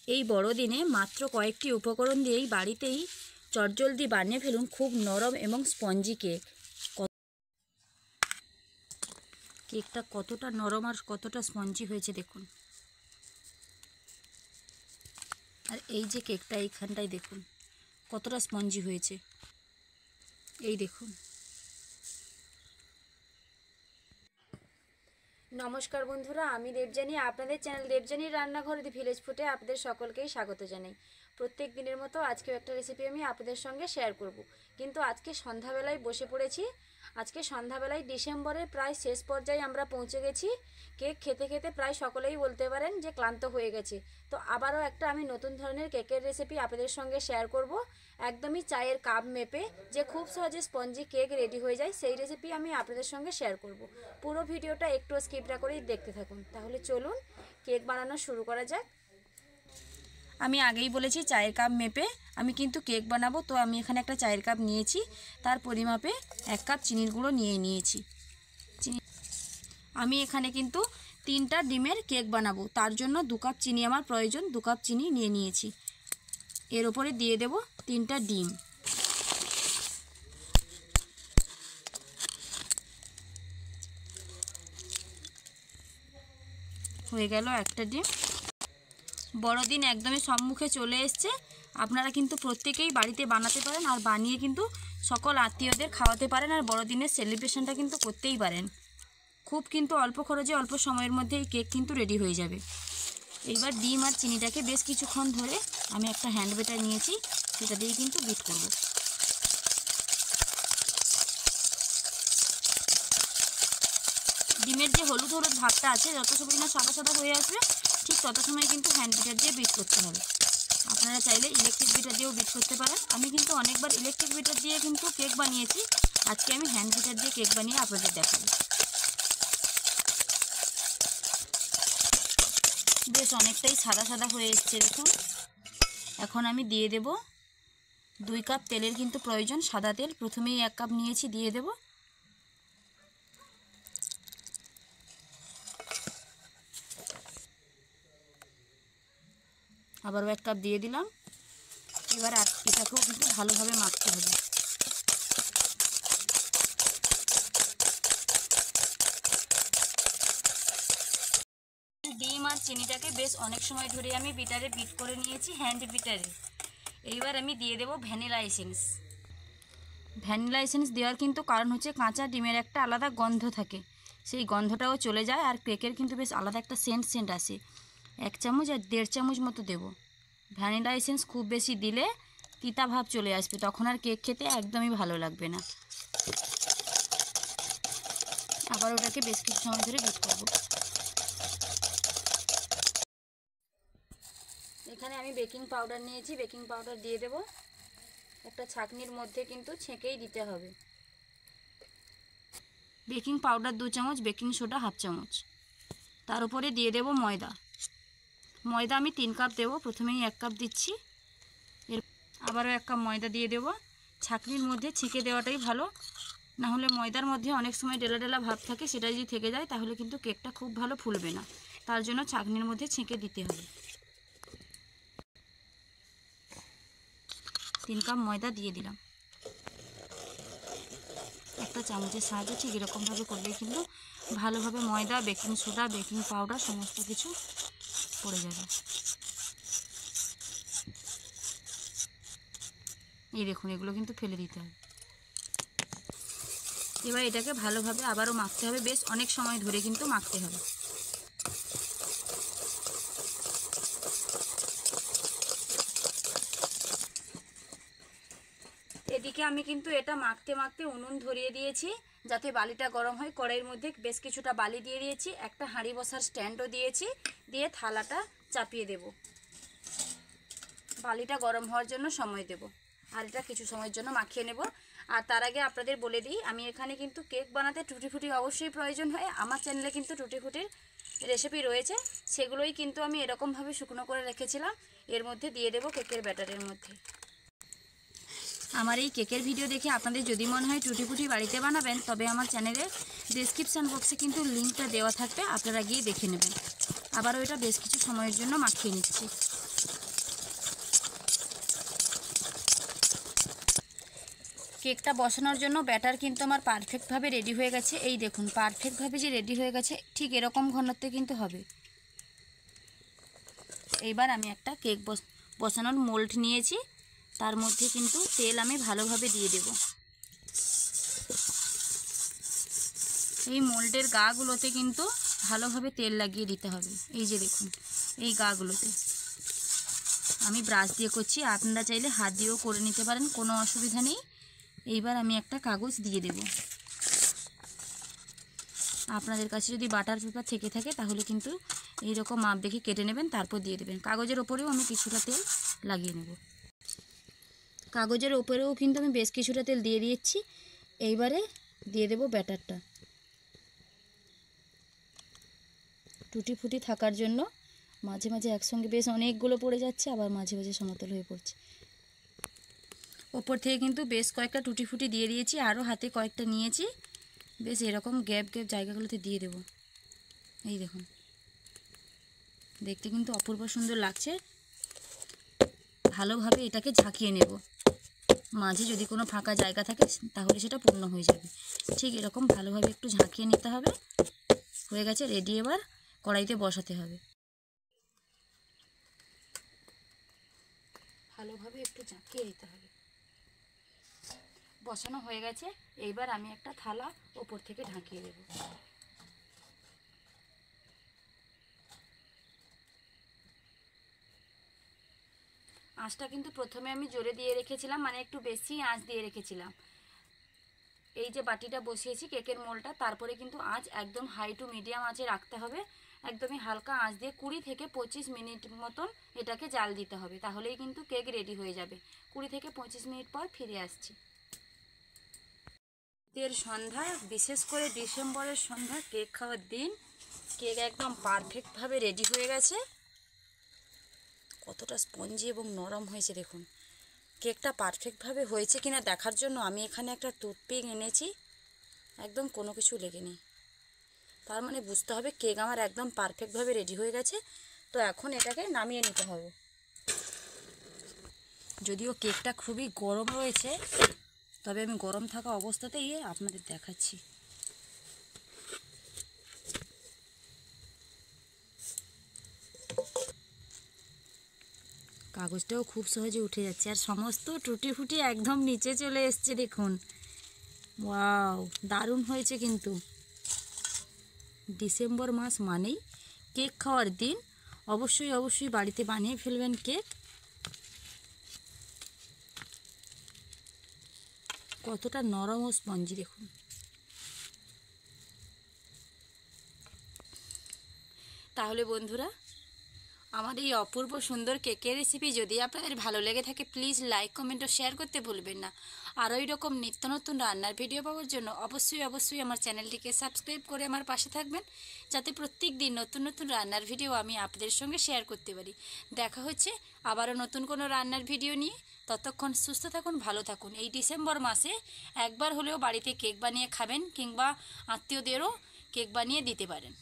এই বড়দিনে মাত্র কয়েকটি উপকরণ দিয়েই বাড়িতেই চটজলদি বানিয়ে ফেলুন খুব নরম এবং স্পঞ্জি কেক। কেকটা কতটা নরম আর কতটা স্পঞ্জি হয়েছে দেখুন। আর এই যে কেকটা এইখানটায় দেখুন কতটা স্পঞ্জি হয়েছে, এই দেখুন। নমস্কার বন্ধুরা, আমি দেবযানী, আপনাদের চ্যানেল দেবযানীর রান্নাঘর দি ভিলেজ ফুডে আপনাদের সকলকেই স্বাগত জানাই। প্রত্যেক দিনের মতো আজকেও একটা রেসিপি আমি আপনাদের সঙ্গে শেয়ার করব। কিন্তু আজকে সন্ধ্যাবেলায় বসে পড়েছি। আজকে সন্ধ্যাবেলায় ডিসেম্বরের প্রায় শেষ পর্যায়ে আমরা পৌঁছে গেছি। কেক খেতে খেতে প্রায় সকলেই বলতে পারেন যে ক্লান্ত হয়ে গেছে। তো আবারও একটা আমি নতুন ধরনের কেকের রেসিপি আপনাদের সঙ্গে শেয়ার করব। একদমই চায়ের কাপ মেপে যে খুব সহজে স্পঞ্জি কেক রেডি হয়ে যায় সেই রেসিপি আমি আপনাদের সঙ্গে শেয়ার করব। পুরো ভিডিওটা একটু স্কিপ না করেই দেখতে থাকুন। তাহলে চলুন কেক বানানো শুরু করা যাক। আমি আগেই বলেছি চায়ের কাপ মেপে আমি কিন্তু কেক বানাবো। তো আমি এখানে একটা চায়ের কাপ নিয়েছি, তার পরিমাপে 1 কাপ চিনির গুঁড়ো নিয়ে নিয়েছি। আমি এখানে কিন্তু 3টা ডিমের কেক বানাবো, তার জন্য 2 কাপ চিনি আমার প্রয়োজন। 2 কাপ চিনি নিয়ে নিয়েছি। এর উপরে দিয়ে দেব 3টা ডিম। হয়ে গেল একটা ডিম। বড়দিন একদমই সম্মুখে চলে এসছে। আপনারা কিন্তু প্রত্যেকেই বাড়িতে বানাতে পারেন আর বানিয়ে কিন্তু সকল আত্মীয়দের খাওয়াতে পারেন আর বড়দিনের সেলিব্রেশনটা কিন্তু করতেই পারেন। খুব কিন্তু অল্প খরচে অল্প সময়ের মধ্যে এই কেক কিন্তু রেডি হয়ে যাবে। এইবার ডিম আর চিনিটাকে বেশ কিছুক্ষণ ধরে আমি একটা হ্যান্ড বেটার নিয়েছি, সেটা দিয়ে কিন্তু বিট করব। ডিমের যে হলুদ হলুদ ভাবটা আছে যত সময় না সাদা সাদা হয়ে আসবে ঠিক তত সময় কিন্তু হ্যান্ড বিটার দিয়ে বিট করতে হবে। আপনারা চাইলে ইলেকট্রিক বিটার দিয়েও বিট করতে পারেন। আমি কিন্তু অনেকবার ইলেকট্রিক বিটার দিয়ে কিন্তু কেক বানিয়েছি। আজকে আমি হ্যান্ড বিটার দিয়ে কেক বানিয়ে আপনাদের দেখাবো। বেশ অনেকটাই সাদা সাদা হয়ে এসছে দেখুন। এখন আমি দিয়ে দেব 2 কাপ তেলের কিন্তু প্রয়োজন, সাদা তেল। প্রথমেই 1 কাপ নিয়েছি, দিয়ে দেব। আবারও 1 কাপ দিয়ে দিলাম। এবার এটাকেও কিন্তু ভালোভাবে মাখতে হবে। ডিম আর চিনিটাকে বেশ অনেক সময় ধরে আমি বিটারে বিট করে নিয়েছি, হ্যান্ড বিটারে। এইবার আমি দিয়ে দেব ভ্যানিলা এসেন্স। ভ্যানিলা এসেন্স দেওয়ার কিন্তু কারণ হচ্ছে কাঁচা ডিমের একটা আলাদা গন্ধ থাকে, সেই গন্ধটাও চলে যায় আর কেকের কিন্তু বেশ আলাদা একটা সেন্ট আসে। 1 চামচ আর 1.5 চামচ মতো দেব। ভ্যানিলা এসেন্স খুব বেশি দিলে তিতা ভাব চলে আসবে, তখন আর কেক খেতে একদমই ভালো লাগবে না। আবার ওটাকে বেশ কিছু সময় ধরে বিট করব। এখানে আমি বেকিং পাউডার নিয়েছি, বেকিং পাউডার দিয়ে দেব। একটা ছাঁকনির মধ্যে কিন্তু ছেঁকেই দিতে হবে। বেকিং পাউডার 2 চামচ, বেকিং সোডা 1/2 চামচ। তার উপরে দিয়ে দেব ময়দা। ময়দা আমি 3 কাপ দেব, প্রথমেই 1 কাপ দিচ্ছি। আবারও 1 কাপ ময়দা দিয়ে দেব। ছাঁকনির মধ্যে ছেঁকে দেওয়াটাই ভালো, না হলে ময়দার মধ্যে অনেক সময় ডেলা ডেলা ভাব থাকে, সেটা যদি থেকে যায় তাহলে কিন্তু কেকটা খুব ভালো ফুলবে না। তার জন্য ছাঁকনির মধ্যে ছেঁকে দিতে হবে। 3 কাপ ময়দা দিয়ে দিলাম। একটা চামচের সাহায্যে ঠিক এরকমভাবে করলে কিন্তু ভালোভাবে ময়দা, বেকিং সোডা, বেকিং পাউডার সমস্ত কিছু পড়ে যাবে। এই দেখুন, এগুলো কিন্তু ফেলে দিতে হবে। এবার এটাকে ভালোভাবে আবারও মাখতে হবে, বেশ অনেক সময় ধরে কিন্তু মাখতে হবে। এদিকে আমি কিন্তু এটা মাখতে মাখতে উনুন ধরিয়ে দিয়েছি যাতে বালিটা গরম হয়। কড়াইয়ের মধ্যে বেশ কিছুটা বালি দিয়ে দিয়েছি, একটা হাঁড়ি বসার স্ট্যান্ডও দিয়েছি, দিয়ে থালাটা চাপিয়ে দেব। বালিটা গরম হওয়ার জন্য সময় দেব আর এটা কিছু সময়ের জন্য মাখিয়ে নেব। আর তার আগে আপনাদের বলে দিই, আমি এখানে কিন্তু কেক বানাতে টুটি ফুটি অবশ্যই প্রয়োজন হয়। আমার চ্যানেলে কিন্তু টুটি ফুটির রেসিপি রয়েছে, সেগুলোই কিন্তু আমি এরকমভাবে শুকনো করে রেখেছিলাম। এর মধ্যে দিয়ে দেব কেকের ব্যাটারের মধ্যে। আমার এই কেকের ভিডিও দেখে আপনাদের যদি মনে হয় টুটি ফুটি বাড়িতে বানাবেন, তবে আমার চ্যানেলের ডেসক্রিপশান বক্সে কিন্তু লিঙ্কটা দেওয়া থাকবে, আপনারা গিয়ে দেখে নেবেন। আবারও এটা বেশ কিছু সময়ের জন্য মাখিয়ে নিচ্ছি। কেকটা বসানোর জন্য ব্যাটার কিন্তু আমার পারফেক্টভাবে রেডি হয়ে গেছে। এই দেখুন পারফেক্টভাবে যে রেডি হয়ে গেছে, ঠিক এরকম ঘনত্বে কিন্তু হবে। এইবার আমি একটা কেক বসানোর মোল্ড নিয়েছি, তার মধ্যে কিন্তু তেল আমি ভালোভাবে দিয়ে দেব। এই মোল্ডের গাগুলোতে কিন্তু ভালোভাবে তেল লাগিয়ে দিতে হবে। এই যে দেখুন এই গাগুলোতে আমি ব্রাশ দিয়ে করছি, আপনারা চাইলে হাত দিয়েও করে নিতে পারেন, কোনো অসুবিধা নেই। এইবার আমি একটা কাগজ দিয়ে দেব। আপনাদের কাছে যদি বাটার পেপার থেকে থাকে তাহলে কিন্তু এই রকম মাপ দেখে কেটে নেবেন, তারপর দিয়ে দেবেন। কাগজের ওপরেও আমি কিছুটা তেল লাগিয়ে নেব। কাগজের ওপরেও কিন্তু আমি বেশ কিছুটা তেল দিয়ে দিয়েছি। এইবারে দিয়ে দেব ব্যাটারটা। টুটি ফুটি থাকার জন্য মাঝে মাঝে একসঙ্গে বেশ অনেকগুলো পড়ে যাচ্ছে, আবার মাঝে মাঝে সমতল হয়ে পড়ছে। ওপর থেকে কিন্তু বেশ কয়েকটা টুটি ফুটি দিয়ে দিয়েছি, আরও হাতে কয়েকটা নিয়েছি, বেশ এরকম গ্যাপ গ্যাপ জায়গাগুলোতে দিয়ে দেব। এই দেখুন দেখতে কিন্তু অপূর্ব সুন্দর লাগছে। ভালোভাবে এটাকে ঝাঁকিয়ে নেব, মাঝে যদি কোনো ফাঁকা জায়গা থাকে তাহলে সেটা পূর্ণ হয়ে যাবে। ঠিক এরকম ভালোভাবে একটু ঝাঁকিয়ে নিতে হবে। হয়ে গেছে, রেডি। এবার কড়াইতে বসাতে হবে। ভালোভাবে একটু ঝাঁকিয়ে দিতে হবে। বসানো হয়ে গেছে। এইবার আমি একটা থালা ওপর থেকে ঢাকিয়ে দেব। আঁচটা কিন্তু প্রথমে আমি জোরে দিয়ে রেখেছিলাম, মানে একটু বেশি আঁচ দিয়ে রেখেছিলাম। এই যে বাটিটা বসিয়েছি কেকের মোলটা, তারপরে কিন্তু আঁচ একদম হাই টু মিডিয়াম আঁচে রাখতে হবে। একদমই হালকা আঁচ দিয়ে 20 থেকে 25 মিনিট মতন এটাকে জাল দিতে হবে, তাহলেই কিন্তু কেক রেডি হয়ে যাবে। 20 থেকে 25 মিনিট পর ফিরে আসছি। শীতের সন্ধ্যা, বিশেষ করে ডিসেম্বরের সন্ধ্যা, কেক খাওয়ার দিন। কেক একদম পারফেক্টভাবে রেডি হয়ে গেছে। কতটা স্পঞ্জি এবং নরম হয়েছে দেখুন। কেকটা পারফেক্টভাবে হয়েছে কিনা দেখার জন্য আমি এখানে একটা টুথপিক এনেছি, একদম কোনো কিছু লেগেনি, তার মানে বুঝতে হবে কেক আমার একদম পারফেক্টভাবে রেডি হয়ে গেছে। তো এখন এটাকে নামিয়ে নিতে হবে। যদিও কেকটা খুবই গরম রয়েছে, তবে আমি গরম থাকা অবস্থাতেই আপনাদের দেখাচ্ছি। কাগজটাও খুব সহজে উঠে যাচ্ছে, আর সমস্ত টুটি ফুটি একদম নিচে চলে এসছে দেখুন। ওয়াও, দারুণ হয়েছে কিন্তু। ডিসেম্বর মাস মানেই কেক খাওয়ার দিন। অবশ্যই অবশ্যই বাড়িতে বানিয়ে ফেলবেন কেক। কতটা নরম ও স্পঞ্জি দেখুন। তাহলে বন্ধুরা, আমার এই অপূর্ব সুন্দর কেকের রেসিপি যদি আপনাদের ভালো লেগে থাকে, প্লিজ লাইক, কমেন্ট ও শেয়ার করতে ভুলবেন না। আর ওই রকম নিত্য নতুন রান্নার ভিডিও পাওয়ার জন্য অবশ্যই অবশ্যই আমার চ্যানেলটিকে সাবস্ক্রাইব করে আমার পাশে থাকবেন, যাতে প্রত্যেক দিন নতুন নতুন রান্নার ভিডিও আমি আপনাদের সঙ্গে শেয়ার করতে পারি। দেখা হচ্ছে আবারও নতুন কোনো রান্নার ভিডিও নিয়ে। ততক্ষণ সুস্থ থাকুন, ভালো থাকুন। এই ডিসেম্বর মাসে একবার হলেও বাড়িতে কেক বানিয়ে খাবেন, কিংবা আত্মীয়দেরও কেক বানিয়ে দিতে পারেন।